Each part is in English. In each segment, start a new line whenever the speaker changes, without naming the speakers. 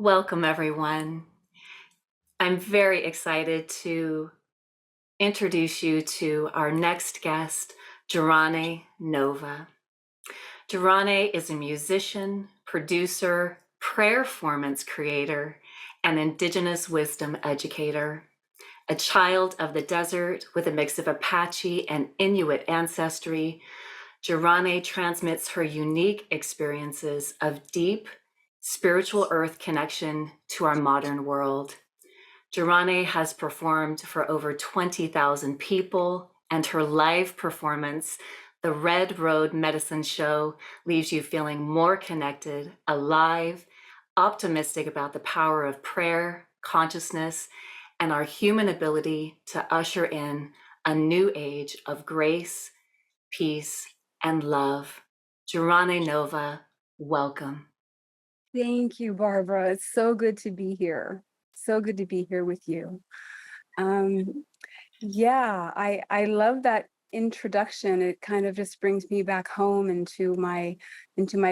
Welcome, everyone. I'm very excited to introduce you to our next guest, Jaraneh Nova. Jaraneh is a musician, producer, prayerformance creator, and indigenous wisdom educator. A child of the desert with a mix of Apache and Inuit ancestry, Jaraneh transmits her unique experiences of deep spiritual earth connection to our modern world. Jaraneh has performed for over 20,000 people, and her live performance, the Red Road Medicine Show, leaves you feeling more connected, alive, optimistic about the power of prayer, consciousness, and our human ability to usher in a new age of grace, peace, and love. Jaraneh Nova, welcome.
Thank you, Barbara. It's so good to be here. So good to be here with you. Um, I love that introduction. It kind of just brings me back home into my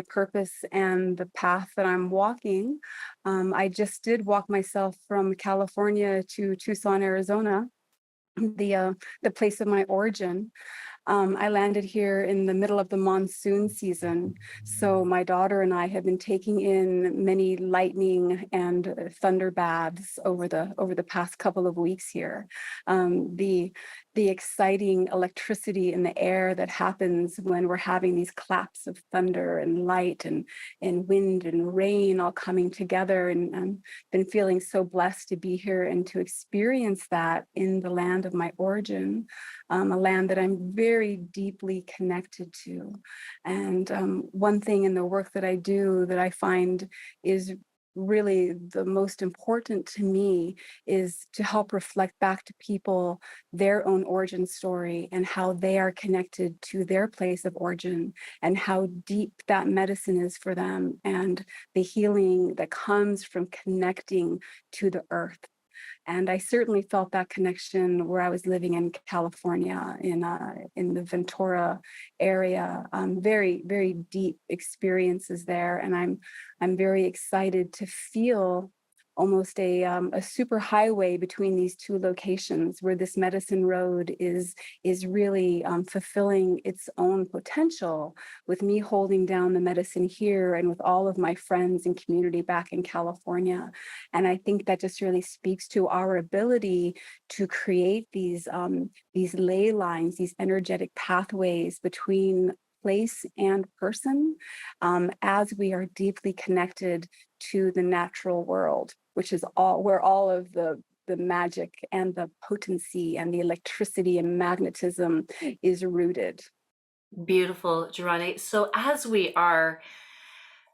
purpose and the path that I'm walking. I just did walk myself from California to Tucson, Arizona, the place of my origin. I landed here in the middle of the monsoon season. So my daughter and I have been taking in many lightning and thunder baths over the past couple of weeks here. The exciting electricity in the air that happens when we're having these claps of thunder and light and wind and rain all coming together. And I've been feeling so blessed to be here and to experience that in the land of my origin, a land that I'm very deeply connected to. And one thing in the work that I do that I find is really the most important to me is to help reflect back to people their own origin story and how they are connected to their place of origin and how deep that medicine is for them and the healing that comes from connecting to the earth. And I certainly felt that connection where I was living in California, in the Ventura area. Very, very deep experiences there, and I'm very excited to feel almost a super highway between these two locations, where this medicine road is really fulfilling its own potential, with me holding down the medicine here and with all of my friends and community back in California. And I think that just really speaks to our ability to create these ley lines, these energetic pathways between place and person, as we are deeply connected to the natural world, which is all where all of the magic and the potency and the electricity and magnetism is rooted.
Beautiful, Jaraneh. So, as we are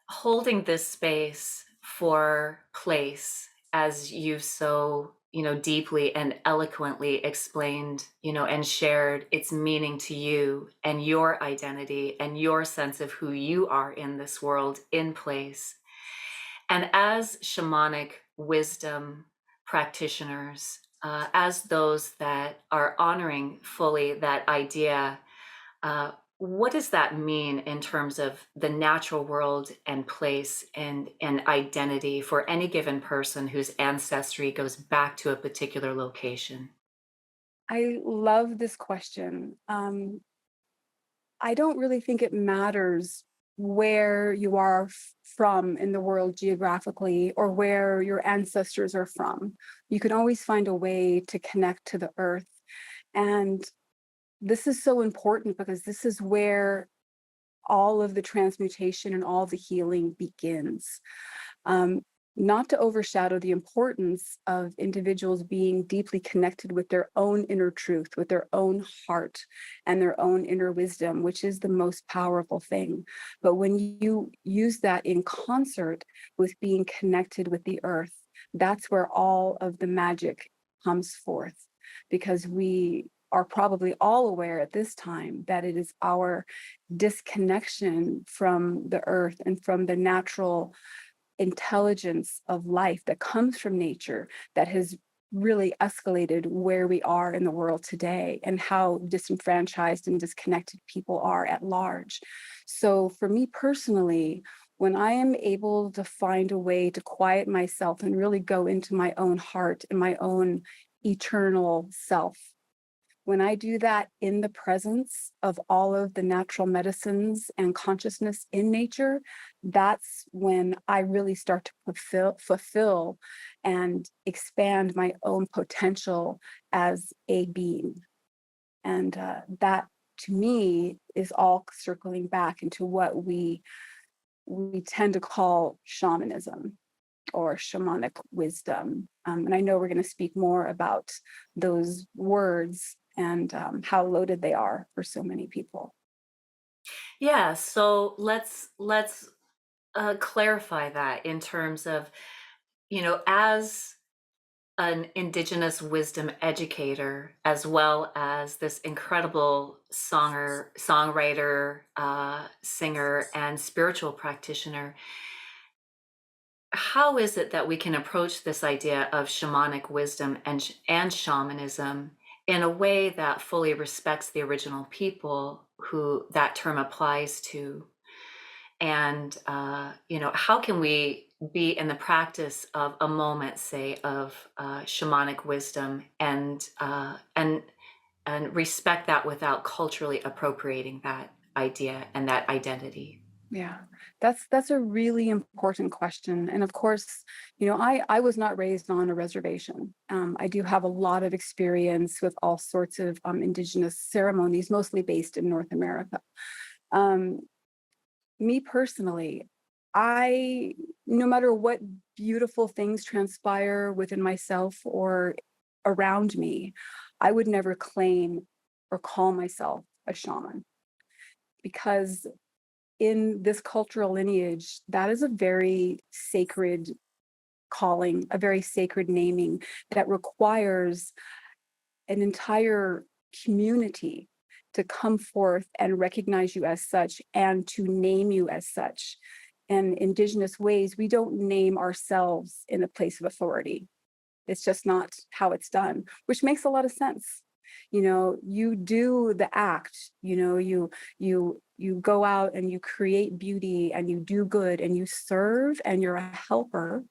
holding this space for place, as you've so deeply and eloquently explained, and shared its meaning to you and your identity and your sense of who you are in this world, in place, and as shamanic wisdom practitioners, as those that are honoring fully that idea, what does that mean in terms of the natural world and place and identity for any given person whose ancestry goes back to a particular location?
I love this question. I don't really think it matters where you are from in the world geographically or where your ancestors are from. You can always find a way to connect to the earth. And this is so important because this is where all of the transmutation and all the healing begins. Um, Not to overshadow the importance of individuals being deeply connected with their own inner truth, with their own heart and their own inner wisdom, which is the most powerful thing. But when you use that in concert with being connected with the earth, that's where all of the magic comes forth, because we are probably all aware at this time that it is our disconnection from the earth and from the natural intelligence of life that comes from nature that has really escalated where we are in the world today and how disenfranchised and disconnected people are at large. So for me personally, When I am able to find a way to quiet myself and really go into my own heart and my own eternal self, when I do that in the presence of all of the natural medicines and consciousness in nature, that's when I really start to fulfill and expand my own potential as a being. And that, to me, is all circling back into what we tend to call shamanism or shamanic wisdom. And I know we're going to speak more about those words and how loaded they are for so many people.
Yeah, so let's clarify that in terms of, as an Indigenous wisdom educator, as well as this incredible songwriter, singer, and spiritual practitioner. How is it that we can approach this idea of shamanic wisdom and shamanism in a way that fully respects the original people who that term applies to? And how can we be in the practice of a moment, say, of shamanic wisdom and respect that without culturally appropriating that idea and that identity?
Yeah, that's a really important question. And of course, I was not raised on a reservation. I do have a lot of experience with all sorts of indigenous ceremonies, mostly based in North America. Um, Me personally, I no matter what beautiful things transpire within myself or around me, I would never claim or call myself a shaman because in this cultural lineage, that is a very sacred calling, a very sacred naming that requires an entire community to come forth and recognize you as such and to name you as such. In Indigenous ways, we don't name ourselves in a place of authority. It's just not how it's done, which makes a lot of sense. You do the act, you go out and you create beauty and you do good and you serve and you're a helper,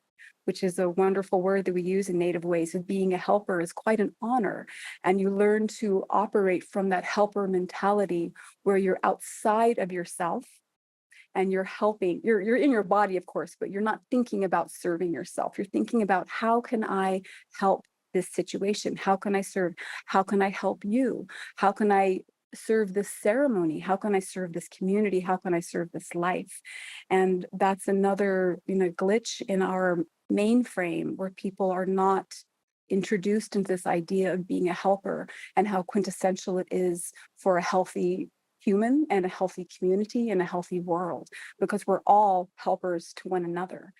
which is a wonderful word that we use in Native ways. Of being a helper is quite an honor. And you learn to operate from that helper mentality where you're outside of yourself and you're helping. You're in your body, of course, but you're not thinking about serving yourself. You're thinking about, how can I help this situation? How can I serve? How can I help you? How can I serve this ceremony? How can I serve this community? How can I serve this life? And that's another, glitch in our mainframe where people are not introduced into this idea of being a helper and how quintessential it is for a healthy human and a healthy community and a healthy world, because we're all helpers to one another.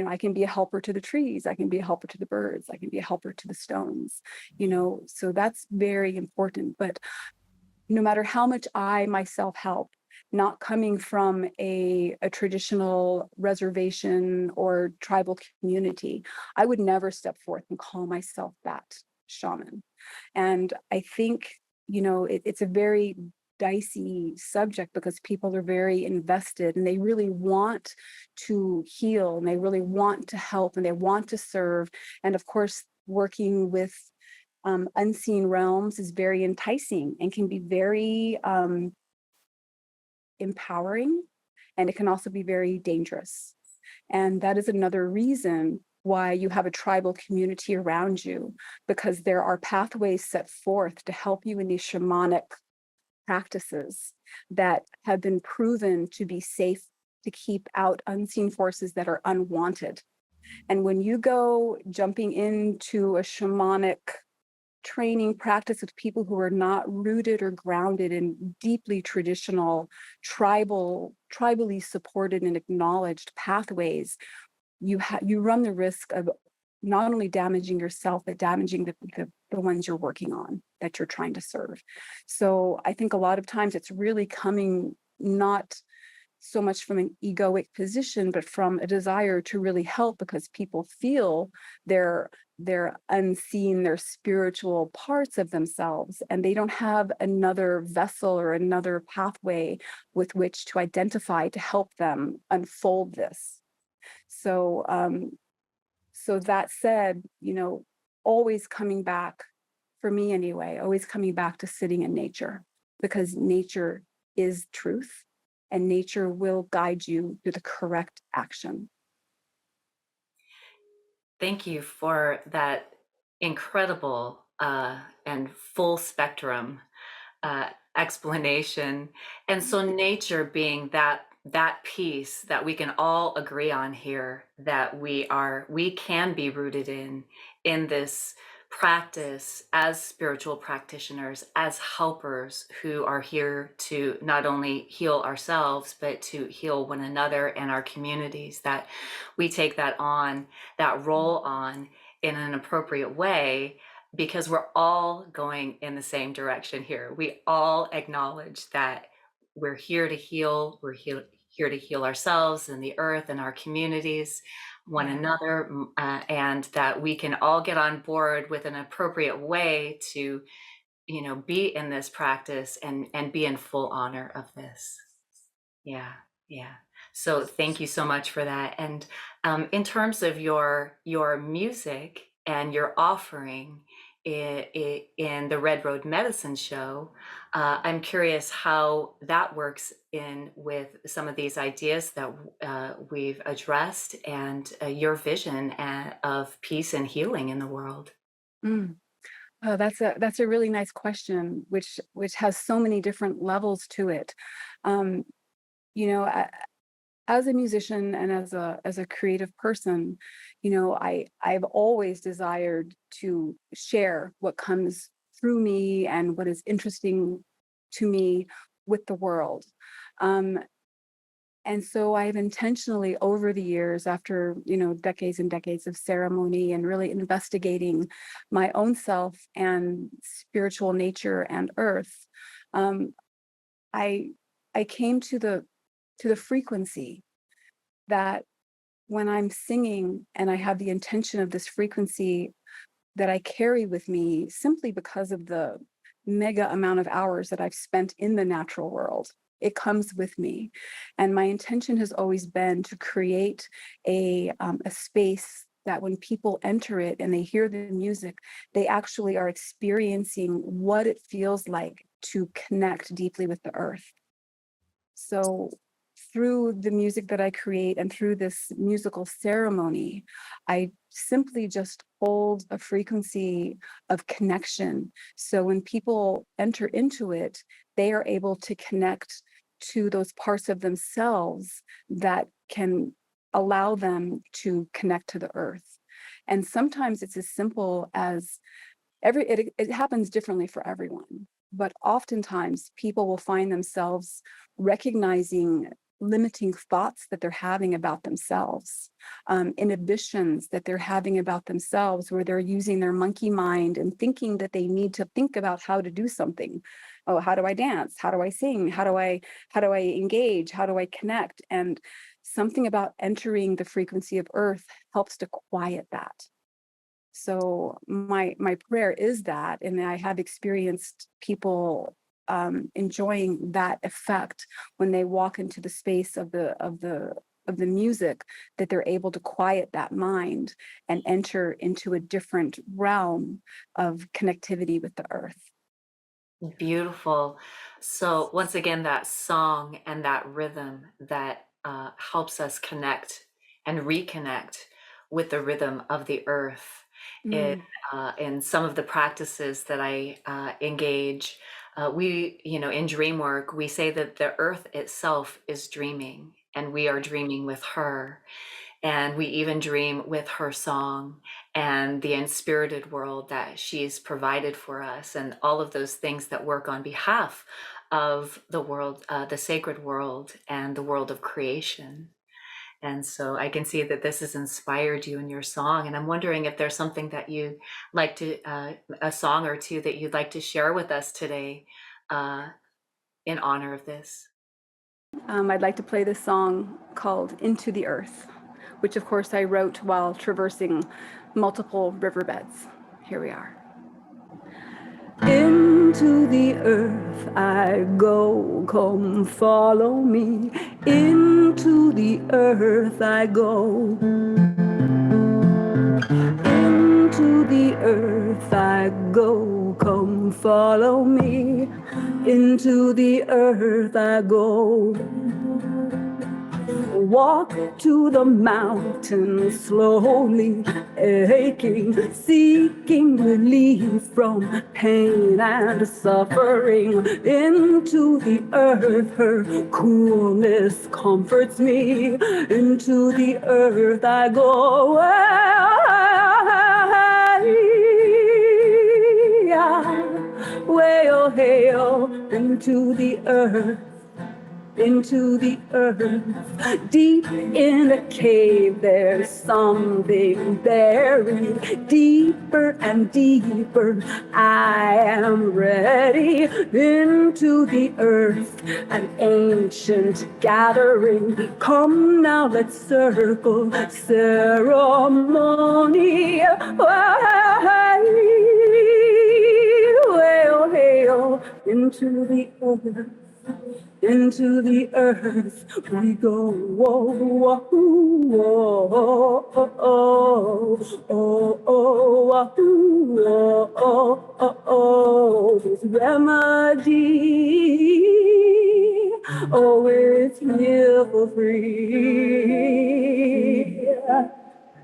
I can be a helper to the trees, I can be a helper to the birds, I can be a helper to the stones, so that's very important. But no matter how much I myself help, not coming from a traditional reservation or tribal community, I would never step forth and call myself that shaman. And I think, it's a very dicey subject because people are very invested and they really want to heal and they really want to help and they want to serve. And of course, working with unseen realms is very enticing and can be very empowering, and it can also be very dangerous. And that is another reason why you have a tribal community around you, because there are pathways set forth to help you in these shamanic practices that have been proven to be safe to keep out unseen forces that are unwanted. And when you go jumping into a shamanic training practice with people who are not rooted or grounded in deeply traditional tribally supported and acknowledged pathways, you run the risk of not only damaging yourself but damaging the ones you're working on, that you're trying to serve. So I think a lot of times it's really coming not so much from an egoic position, but from a desire to really help, because people feel they're they're unseen, they're spiritual parts of themselves, and they don't have another vessel or another pathway with which to identify to help them unfold this. So, so that said, always coming back, for me anyway, always coming back to sitting in nature, because nature is truth and nature will guide you to the correct action.
Thank you for that incredible and full spectrum explanation. And so nature being that piece that we can all agree on here, that we can be rooted in this practice as spiritual practitioners, as helpers who are here to not only heal ourselves but to heal one another and our communities, that we take that role on in an appropriate way, because we're all going in the same direction here. We all acknowledge that we're here to heal, here to heal ourselves and the earth and our communities, one
Yeah.
another, and that we can all get on board with an appropriate way to, be in this practice and be in full honor of this. Yeah, yeah. So thank you so much for that. And in terms of your music and your offering in the Red Road Medicine Show, I'm curious how that works in with some of these ideas that we've addressed, and your vision of peace and healing in the world.
Mm. Oh, that's a really nice question, which has so many different levels to it. Um, you know, a- as a musician and as a creative person, I've always desired to share what comes through me and what is interesting to me with the world. Um, and so I've intentionally over the years, after, decades and decades of ceremony and really investigating my own self and spiritual nature and earth, um, I I came to the frequency that when I'm singing and I have the intention of this frequency that I carry with me simply because of the mega amount of hours that I've spent in the natural world. It comes with me. And my intention has always been to create a space that when people enter it and they hear the music, they actually are experiencing what it feels like to connect deeply with the earth. So through the music that I create and through this musical ceremony, I simply just hold a frequency of connection. So when people enter into it, they are able to connect to those parts of themselves that can allow them to connect to the earth. And sometimes it's as simple as it happens differently for everyone, but oftentimes people will find themselves recognizing limiting thoughts that they're having about themselves, inhibitions that they're having about themselves, where they're using their monkey mind and thinking that they need to think about how to do something. Oh, how do I dance? How do I sing? How do I engage? How do I connect? And something about entering the frequency of earth helps to quiet that. So my prayer is that, and I have experienced people enjoying that effect when they walk into the space of the music, that they're able to quiet that mind and enter into a different realm of connectivity with the earth.
Beautiful. So once again, that song and that rhythm that helps us connect and reconnect with the rhythm of the earth. In,
Mm,
in some of the practices that I engage, in dream work, we say that the earth itself is dreaming, and we are dreaming with her. And we even dream with her song and the inspirited world that she's provided for us, and all of those things that work on behalf of the world, the sacred world, and the world of creation. And so I can see that this has inspired you in your song. And I'm wondering if there's something that you like to, a song or two that you'd like to share with us today uh, in honor of this.
I'd like to play this song called Into the Earth, which of course I wrote while traversing multiple riverbeds. Here we are. Into the earth I go, come follow me. Into the earth I go. Into the earth I go, come follow me. Into the earth I go. Walk to the mountain slowly, aching, seeking relief from pain and suffering. Into the earth, her coolness comforts me. Into the earth I go. Way oh hey oh, into the earth. Into the earth, deep in a cave, there's something buried. Deeper and deeper, I am ready. Into the earth, an ancient gathering. Come now, let's circle ceremony. Hail, into the earth. Into the earth we go. Whoa, whoa, whoa, oh, oh, oh, oh, oh, oh, oh, this remedy. Oh, it's here for free.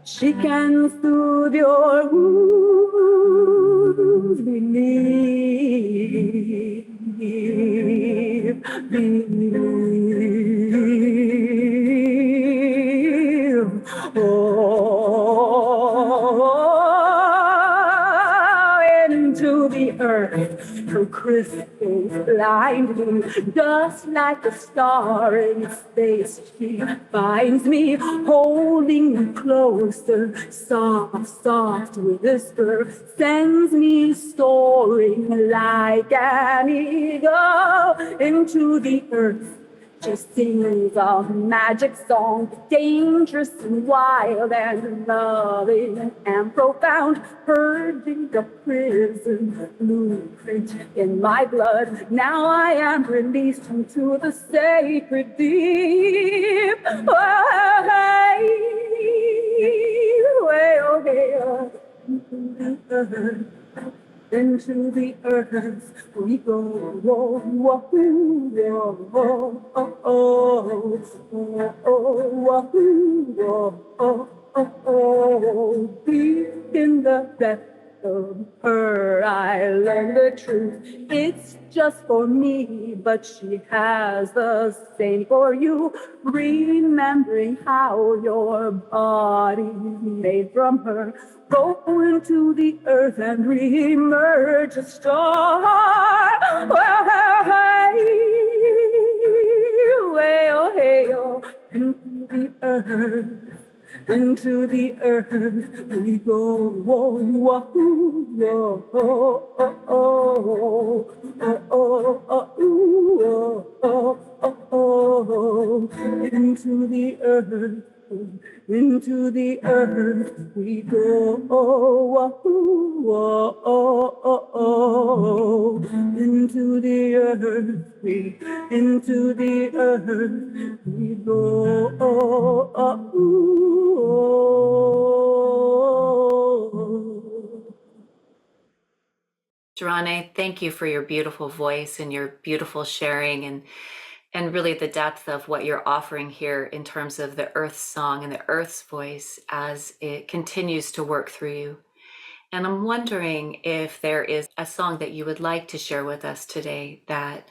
She can soothe your wounds, believe. Oh, into the earth, her crystals blinding, just like a star in space. She finds me, holding me closer, soft, soft whisper, sends me soaring like an eagle into the earth. She sings a magic song, dangerous and wild and loving and profound, purging the prison blueprint in my blood. Now I am released into the sacred deep. Oh, hey, oh, hey, oh, into the earth we go. Whoa, whoa, whoa, oh, oh, oh, oh, oh, oh, oh, oh. Deep in the depth of her I learned the truth. It's just for me, but she has the same for you. Remembering how your body's made from her. Go into the earth and re-emerge a star. Way, oh, hey, oh, into the earth. Into the earth we go. Whoa, whoa, whoa, oh, oh, oh, oh, oh, oh, oh, oh, into the earth. Into the earth we go. Oh, oh, oh, oh, oh. Into the earth into the earth we go. Oh, oh, oh.
Jaraneh, thank you for your beautiful voice and your beautiful sharing and really the depth of what you're offering here in terms of the Earth's song and the Earth's voice as it continues to work through you. And I'm wondering if there is a song that you would like to share with us today that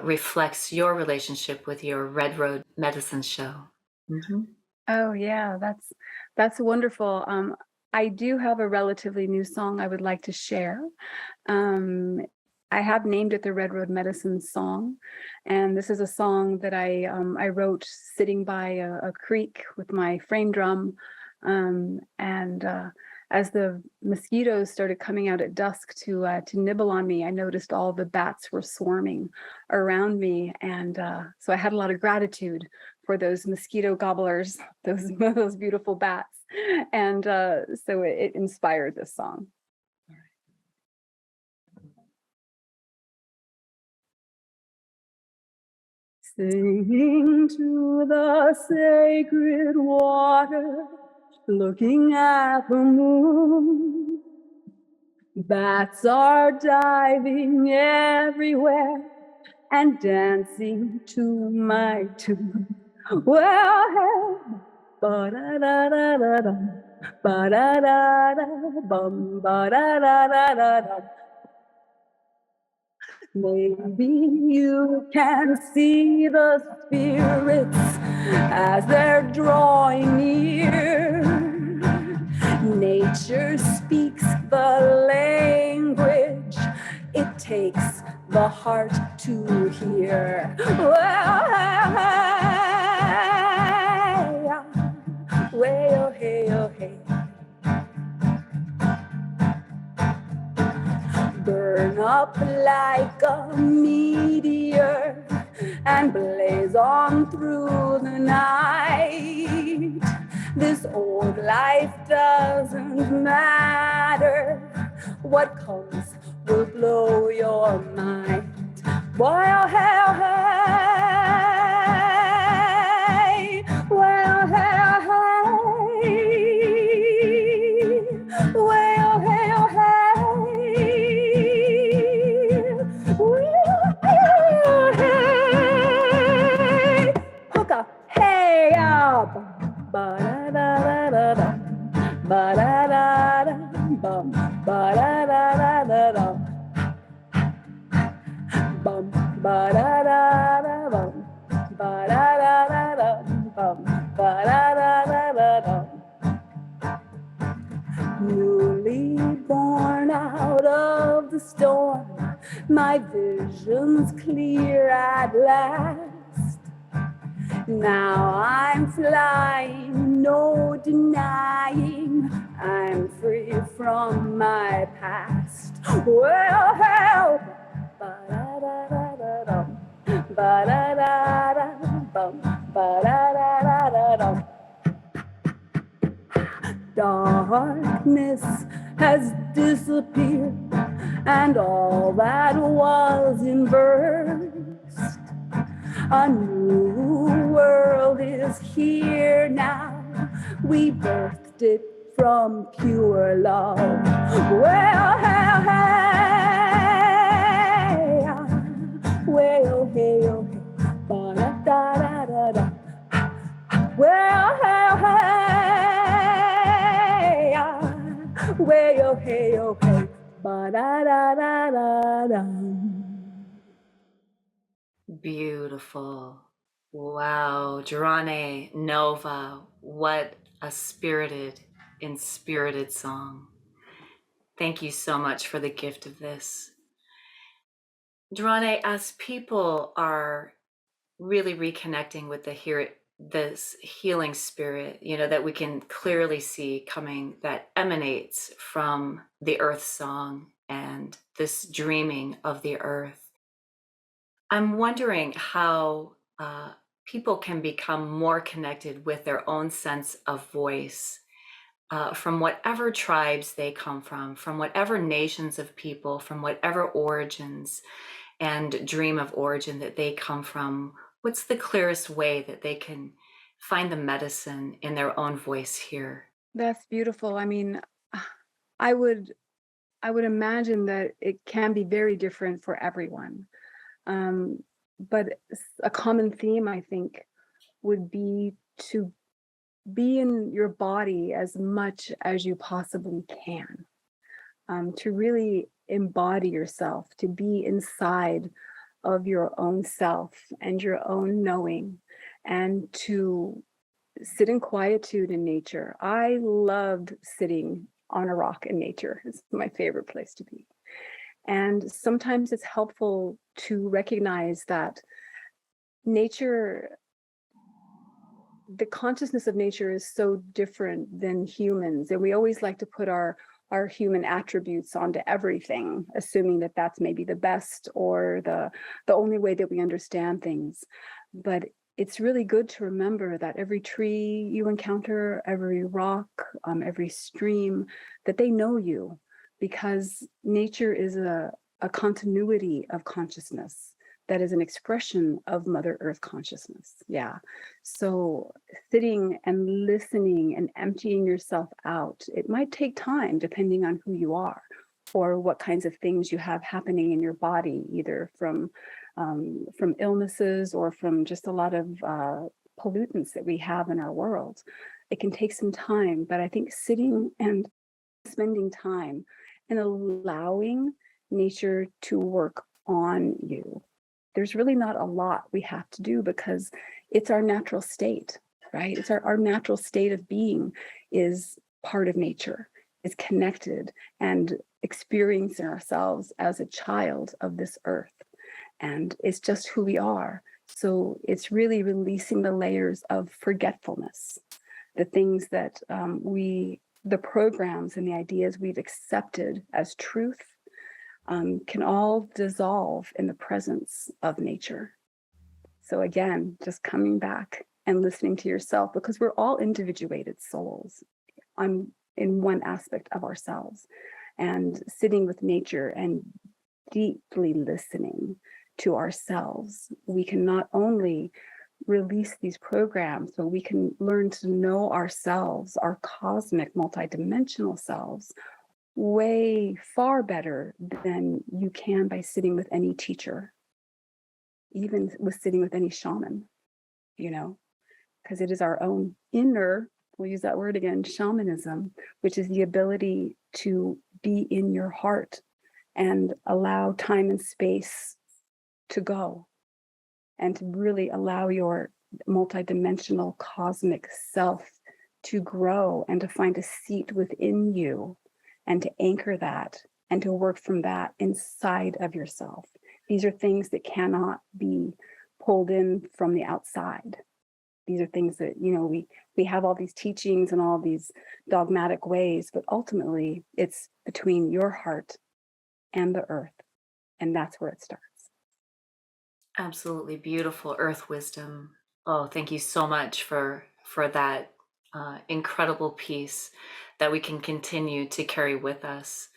reflects your relationship with your Red Road Medicine Show. Mm-hmm.
Oh yeah, that's wonderful. I do have a relatively new song I would like to share. I have named it the Red Road Medicine Song, and this is a song that I wrote sitting by a creek with my frame drum, and as the mosquitoes started coming out at dusk to nibble on me, I noticed all the bats were swarming around me, and so I had a lot of gratitude for those mosquito gobblers, those beautiful bats. And so it inspired this song. Singing to the sacred water, looking at the moon. Bats are diving everywhere and dancing to my tune. Well, hey, ba-da-da-da-da-da, ba-da-da-da, bum, ba-da-da-da-da-da. Maybe you can see the spirits as they're drawing near. Nature speaks the language it takes the heart to hear. Well, hey, way, oh, hey, oh, hey. Burn up like a meteor and blaze on through the night. This old life doesn't matter. What comes will blow your mind. Boy, oh, hey, oh, hey. Well, hey, oh, hey. Well, hey, oh, hey. Well, hey. Hook up, hey, up. Ba-da-da-da-da-da. Ba-da-da-da. Bum, ba-da-da-da-da-da. Bum, ba-da-da-da, bum, ba-da-da-da-da, bum, ba-da-da-da-da-da. Newly born out of the storm, my vision's clear at last. Now I'm flying, no denying, I'm free from my past. Well, help! Ba-da-da-da-da-dum, ba-da-da-da-bum, ba-da-da-da-da-dum. Darkness has disappeared, and all that was in burst. A new world is here now. We birthed it from pure love. Well, hey, hey, well, hey, oh, hey, ba-da-da-da-da-da. Well, hey, hey, well, oh, hey, oh, hey, ba-da-da-da-da-da.
Beautiful. Wow. Jaraneh Nova. What a spirited, inspirited song. Thank you so much for the gift of this. Jaraneh, as people are really reconnecting with this healing spirit, that we can clearly see coming, that emanates from the earth song and this dreaming of the earth. I'm wondering how people can become more connected with their own sense of voice from whatever tribes they come from whatever nations of people, from whatever origins and dream of origin that they come from. What's the clearest way that they can find the medicine in their own voice here?
That's beautiful. I mean, I would imagine that it can be very different for everyone. But a common theme, I think, would be to be in your body as much as you possibly can, to really embody yourself, to be inside of your own self and your own knowing, and to sit in quietude in nature. I loved sitting on a rock in nature. It's my favorite place to be. And sometimes it's helpful to recognize that nature, the consciousness of nature is so different than humans. And we always like to put our human attributes onto everything, assuming that that's maybe the best or the only way that we understand things. But it's really good to remember that every tree you encounter, every rock, every stream, that they know you, because nature is a continuity of consciousness that is an expression of Mother Earth consciousness. Yeah. So sitting and listening and emptying yourself out, it might take time depending on who you are or what kinds of things you have happening in your body, either from illnesses or from just a lot of pollutants that we have in our world. It can take some time, but I think sitting and spending time and allowing nature to work on you. There's really not a lot we have to do because it's our natural state, right? It's our natural state of being is part of nature, is connected and experiencing ourselves as a child of this earth. And it's just who we are. So it's really releasing the layers of forgetfulness, the things that the programs and the ideas we've accepted as truth can all dissolve in the presence of nature. So again, just coming back and listening to yourself, because we're all individuated souls in one aspect of ourselves, and sitting with nature and deeply listening to ourselves, we can not only release these programs, so we can learn to know ourselves, our cosmic multidimensional selves, way far better than you can by sitting with any teacher, even with sitting with any shaman, because it is our own inner, we'll use that word again, shamanism, which is the ability to be in your heart and allow time and space to go, and to really allow your multidimensional cosmic self to grow and to find a seat within you and to anchor that and to work from that inside of yourself. These are things that cannot be pulled in from the outside. These are things that, we have all these teachings and all these dogmatic ways, but ultimately it's between your heart and the earth. And that's where it starts.
Absolutely beautiful earth wisdom. Oh, thank you so much for that incredible piece that we can continue to carry with us,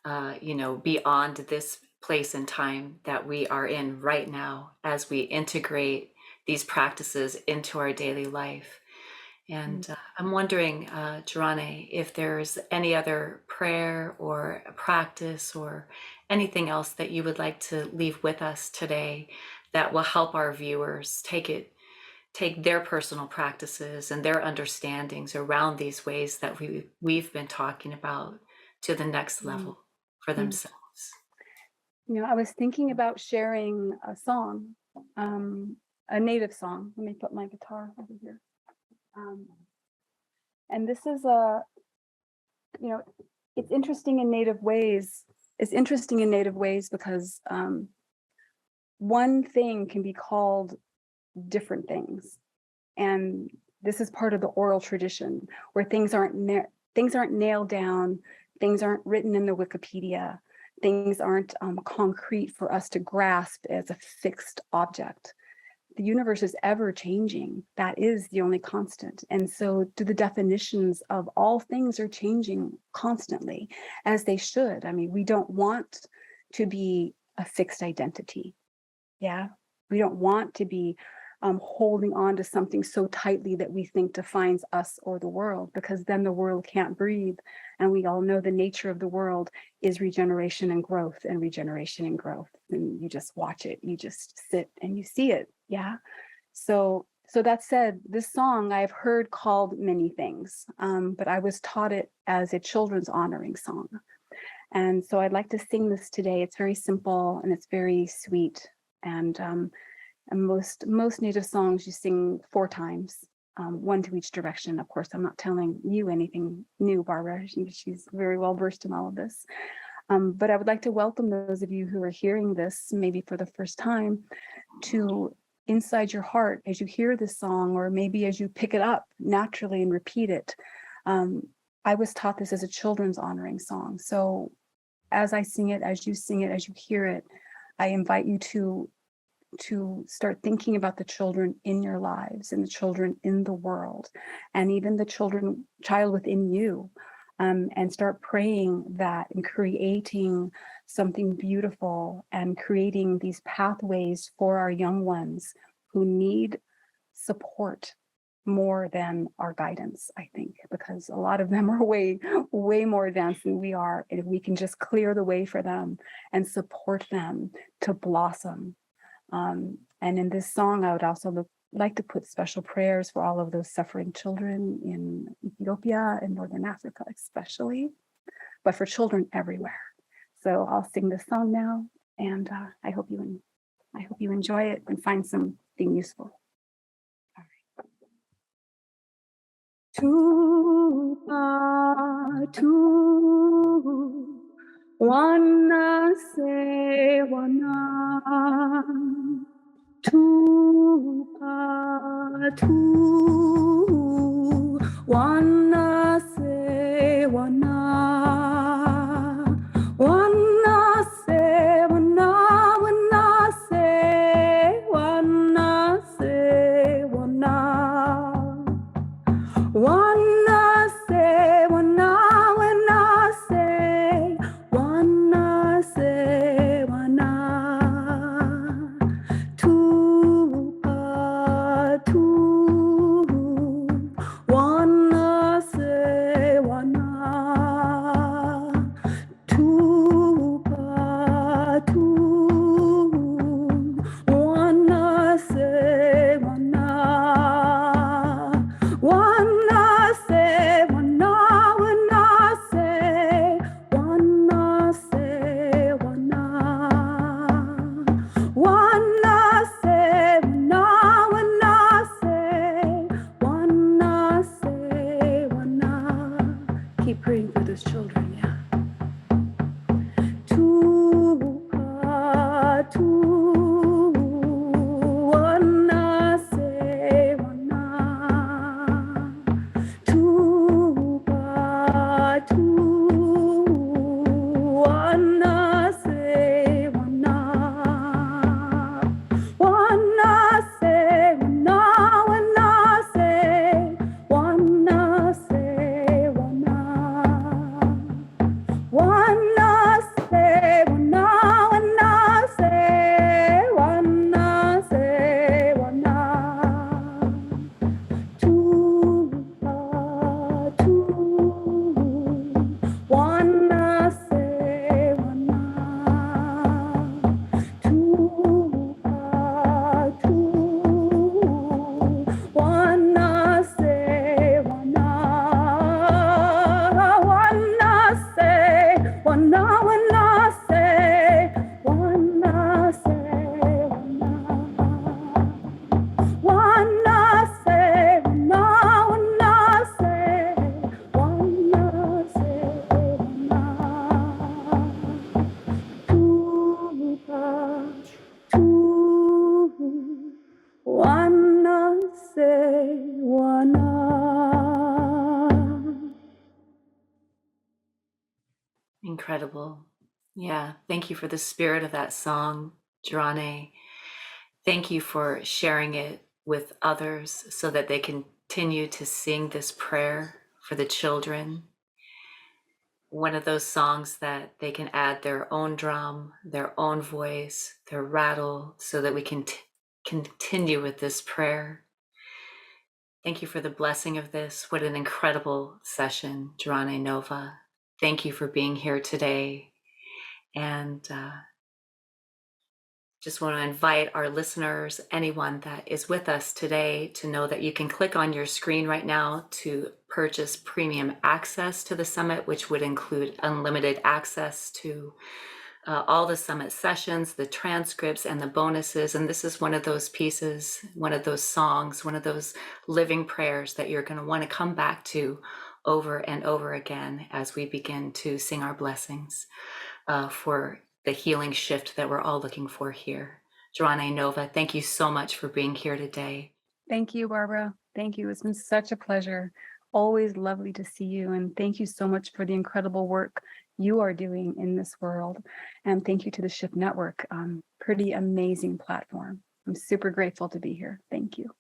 beyond this place and time that we are in right now as we integrate these practices into our daily life. And I'm wondering, Jaraneh, if there's any other prayer or a practice or anything else that you would like to leave with us today that will help our viewers take their personal practices and their understandings around these ways that we've been talking about to the next level for themselves.
I was thinking about sharing a song, a native song. Let me put my guitar over here. And this is it's interesting in native ways. It's interesting in native ways because one thing can be called different things. And this is part of the oral tradition where things aren't nailed down, things aren't written in the Wikipedia, things aren't concrete for us to grasp as a fixed object. The universe is ever changing. That is the only constant. And so the definitions of all things are changing constantly, as they should. I mean, we don't want to be a fixed identity. Yeah. We don't want to be holding on to something so tightly that we think defines us or the world, because then the world can't breathe. And we all know the nature of the world is regeneration and growth and regeneration and growth. And you just watch it, you just sit and you see it. Yeah. So that said, this song I've heard called many things, but I was taught it as a children's honoring song. And so I'd like to sing this today. It's very simple and it's very sweet. And most native songs you sing 4 times, one to each direction. Of course, I'm not telling you anything new, Barbara. She's very well versed in all of this. But I would like to welcome those of you who are hearing this maybe for the first time to inside your heart as you hear this song, or maybe as you pick it up naturally and repeat it. I was taught this as a children's honoring song. So as I sing it, as you sing it, as you hear it, I invite you to to start thinking about the children in your lives and the children in the world, and even the child within you, and start praying that and creating something beautiful and creating these pathways for our young ones who need support more than our guidance, I think, because a lot of them are way more advanced than we are. And if we can just clear the way for them and support them to blossom. And in this song, I would also like to put special prayers for all of those suffering children in Ethiopia and Northern Africa, especially, but for children everywhere. So I'll sing this song now, and I hope you enjoy it and find something useful. Tu wana se wana tu wana se wana wana se wana wana se wana wanna say, wanna say, wanna say, wanna tu, wanna say, wanna tu, wanna say, wanna. Wanna say, wanna say, wanna say, wanna. Wanna say, wanna say, wanna say, wanna. Keep praying for those children, yeah. Wanna say, wanna. Wanna say, wanna. Wanna say, wanna say, wanna say, wanna. Wanna say, wanna say, wanna say, wanna. Tu, wanna say, wanna. Tu, wanna say, wanna. Wanna say, wanna say, wanna say, wanna. Wanna say, wanna say, wanna say, wanna. Wanna say, wanna.
Incredible. Yeah. Thank you for the spirit of that song, Jaraneh. Thank you for sharing it with others so that they continue to sing this prayer for the children. One of those songs that they can add their own drum, their own voice, their rattle, so that we can continue with this prayer. Thank you for the blessing of this. What an incredible session, Jaraneh Nova. Thank you for being here today. And just want to invite our listeners, anyone that is with us today, to know that you can click on your screen right now to purchase premium access to the summit, which would include unlimited access to all the summit sessions, the transcripts, and the bonuses. And this is one of those pieces, one of those songs, one of those living prayers that you're going to want to come back to over and over again as we begin to sing our blessings for the healing shift that we're all looking for here. Jaraneh Nova, thank you so much for being here today.
Thank you, Barbara. Thank you. It's been such a pleasure. Always lovely to see you. And thank you so much for the incredible work you are doing in this world. And thank you to the Shift Network pretty amazing platform. I'm super grateful to be here. Thank you.